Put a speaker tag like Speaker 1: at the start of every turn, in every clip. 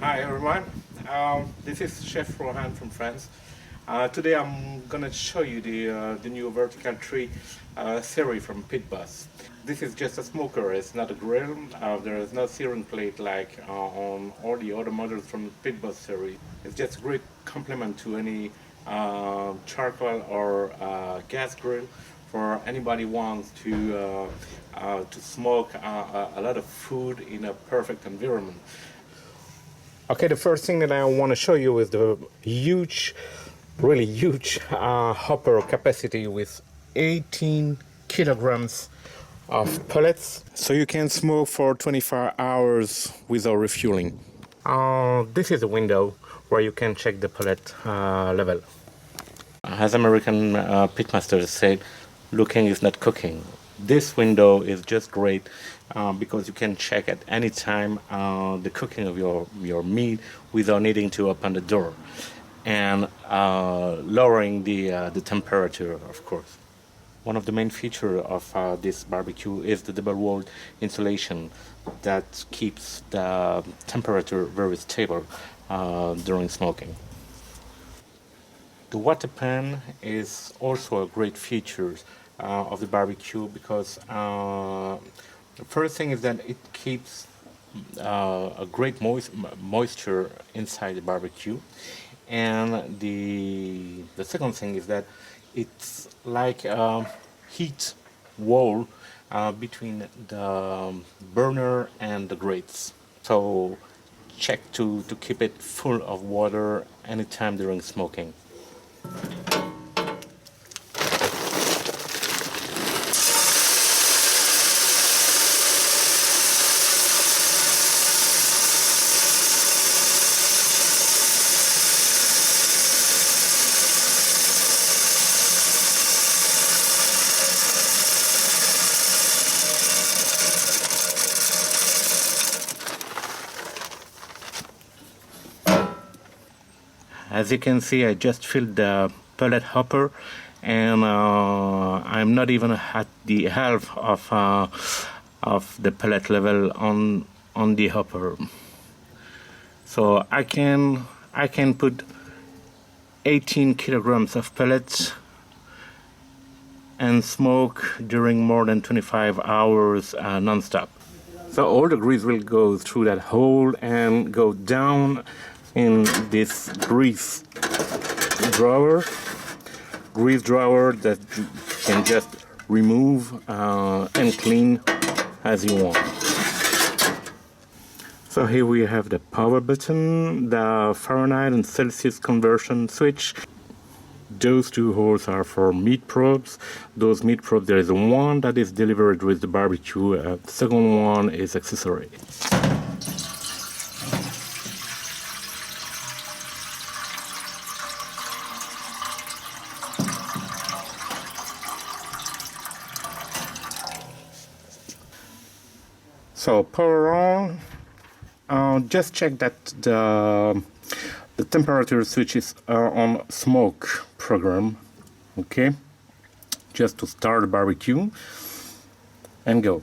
Speaker 1: Hi everyone, this is Chef Rohan from France. Today I'm gonna show you the new vertical tree Series from Pit Boss. This is just a smoker, it's not a grill. There is no searing plate like on all the other models from the Pit Boss series. It's just a great complement to any charcoal or gas grill for anybody wants to smoke a lot of food in a perfect environment. Okay, the first thing that I want to show you is the huge, really huge hopper capacity with 18 kilograms of pellets. So you can smoke for 24 hours without refueling. This is a window where you can check the pellet level. As American pitmasters said, looking is not cooking. This window is just great because you can check at any time the cooking of your meat without needing to open the door, and lowering the temperature, of course. One of the main features of this barbecue is the double-walled insulation that keeps the temperature very stable during smoking. The water pan is also a great feature of the barbecue because the first thing is that it keeps a great moisture inside the barbecue, and the second thing is that it's like a heat wall between the burner and the grates. So check to keep it full of water anytime during smoking. As you can see, I just filled the pellet hopper, and I'm not even at the half of the pellet level on the hopper. So I can put 18 kilograms of pellets and smoke during more than 25 hours non-stop. So all the grease will go through that hole and go down in this grease drawer that you can just remove and clean as you want. So here we have the power button, the Fahrenheit and Celsius conversion switch. Those two holes are for meat probes. Those meat probes, there is one that is delivered with the barbecue, the second one is accessory. So power on. Just check that the temperature switches are on smoke program. Okay, just to start the barbecue and go.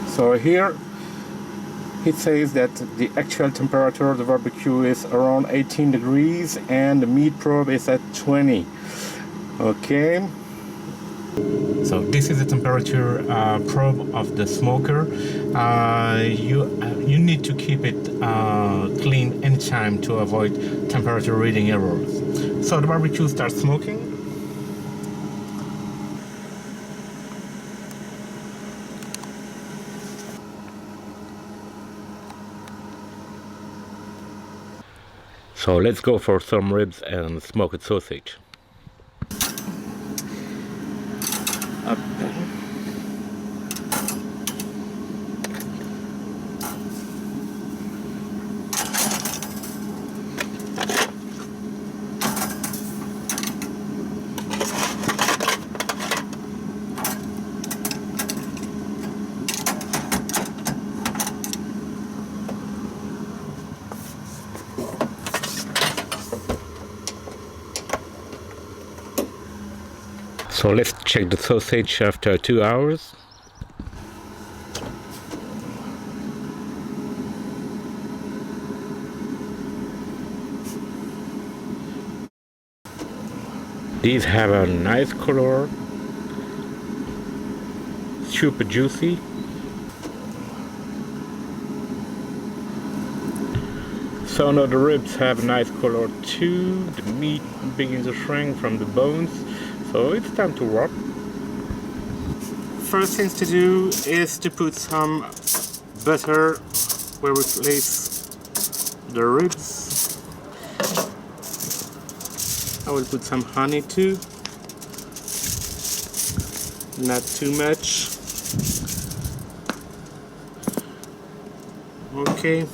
Speaker 1: So here it says that the actual temperature of the barbecue is around 18 degrees and the meat probe is at 20. Okay. So this is the temperature probe of the smoker. You need to keep it clean anytime to avoid temperature reading errors. So the barbecue starts smoking. So let's go for some ribs and smoked sausage. So let's check the sausage after 2 hours. These have a nice color, super juicy. So now the ribs have a nice color too. The meat begins to shrink from the bones, so it's time to wrap. First things to do is to put some butter where we place the ribs. I will put some honey too, not too much. Okay.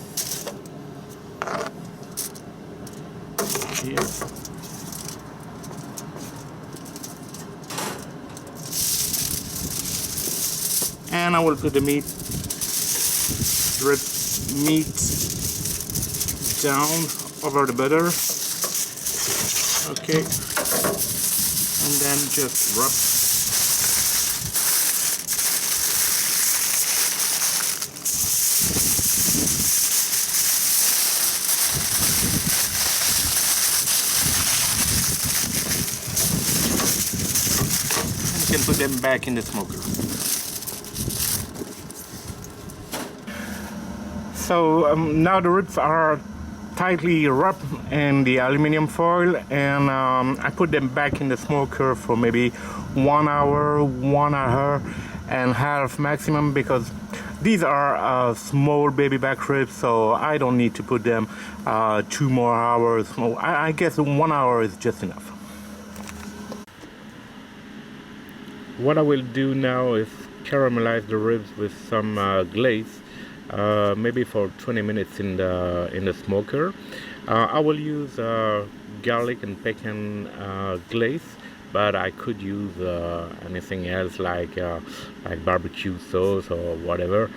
Speaker 1: Here. And I will put the meat down over the butter. Okay, and then just rub. And you can put them back in the smoker. So now the ribs are tightly wrapped in the aluminum foil, and I put them back in the smoker for maybe 1 hour, 1 hour and a half maximum, because these are small baby back ribs, so I don't need to put them 2 more hours. I guess 1 hour is just enough. What I will do now is caramelize the ribs with some glaze. Maybe for 20 minutes in the smoker. I will use garlic and pecan glaze, but I could use anything else like barbecue sauce or whatever.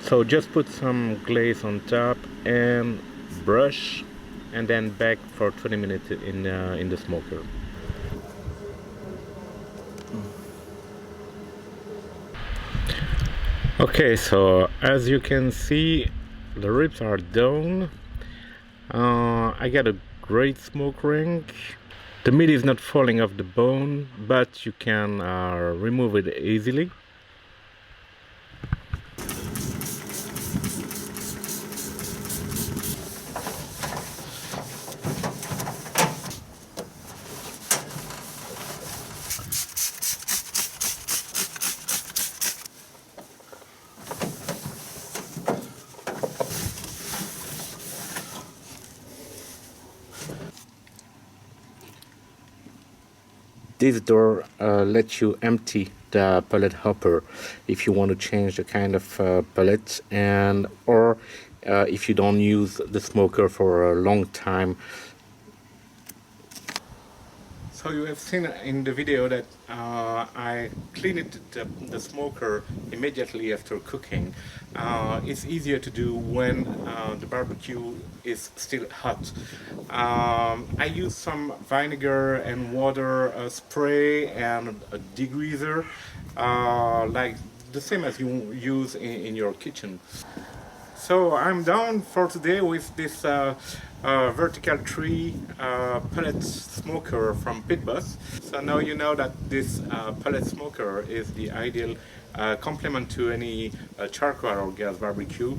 Speaker 1: So just put some glaze on top and brush, and then bake for 20 minutes in the smoker. Okay, so as you can see, the ribs are done. I got a great smoke ring. The meat is not falling off the bone, but you can remove it easily. This door lets you empty the pellet hopper if you want to change the kind of pellet, and or if you don't use the smoker for a long time. So you have seen in the video that I cleaned the smoker immediately after cooking. It's easier to do when the barbecue is still hot. I use some vinegar and water spray and a degreaser, like the same as you use in your kitchen. So I'm done for today with this vertical tree pellet smoker from Pitbus. So now you know that this pellet smoker is the ideal complement to any charcoal or gas barbecue.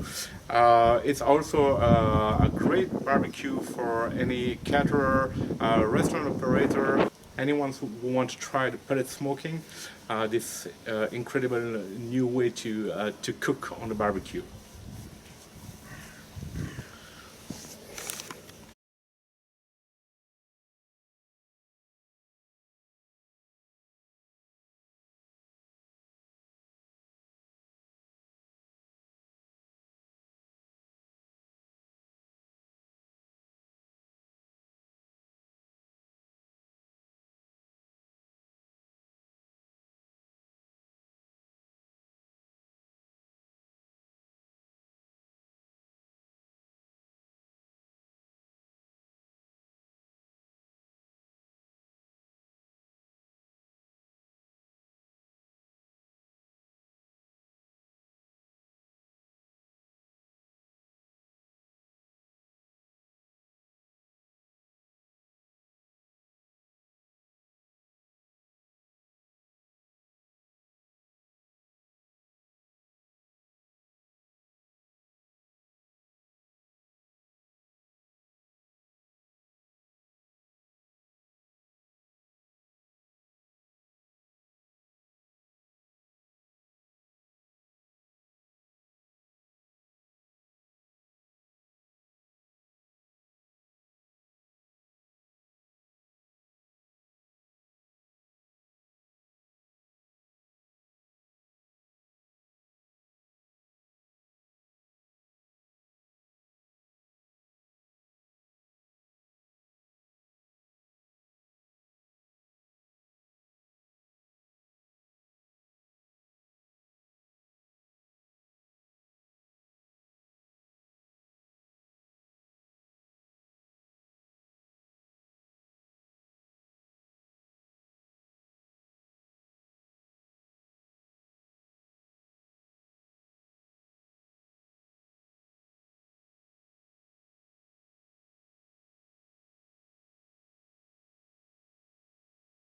Speaker 1: It's also a great barbecue for any caterer, restaurant operator, anyone who wants to try the pellet smoking. This incredible new way to cook on the barbecue.